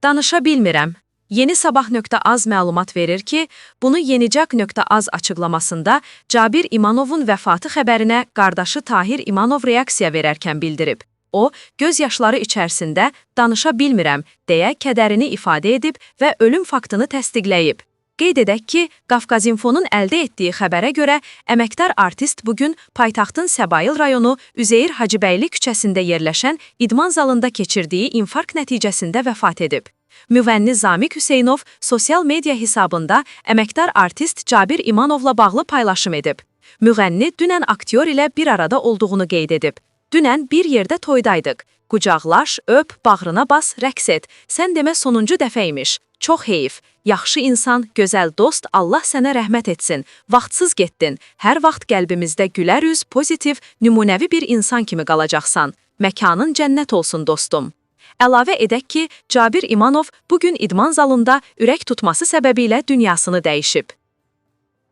Danışa bilmirəm. Yeni Sabah.az məlumat verir ki, bunu Yenicaq.az açıqlamasında Cabir İmanovun vəfatı xəbərinə qardaşı Tahir İmanov reaksiya verərkən bildirib. O, göz yaşları içərisində danışa bilmirəm deyə kədərini ifadə edib və ölüm faktını təsdiqləyib. Qeyd edək ki, Qafqazinfonun əldə etdiyi xəbərə görə əməkdar artist bugün paytaxtın Səbail rayonu Üzeyir Hacıbəyli küçəsində yerləşən idman zalında keçirdiyi infarkt nəticəsində vəfat edib. Müğənni Zamiq Hüseynov sosial media hesabında əməkdar artist Cabir İmanovla bağlı paylaşım edib. Müğənni dünən aktyor ilə bir arada olduğunu qeyd edib. Dünən bir yerdə toydaydıq. Qucaqlaş, öp, bağrına bas, rəqs et. Sən demə sonuncu dəfə imiş. Çox heyif. Yaxşı insan, gözəl dost, Allah sənə rəhmət etsin. Vaxtsız getdin. Hər vaxt qəlbimizdə gülər üz, pozitiv, nümunəvi bir insan kimi qalacaqsan. Məkanın cənnət olsun dostum. Əlavə edək ki, Cabir İmanov bugün idman zalında ürək tutması səbəbilə dünyasını dəyişib.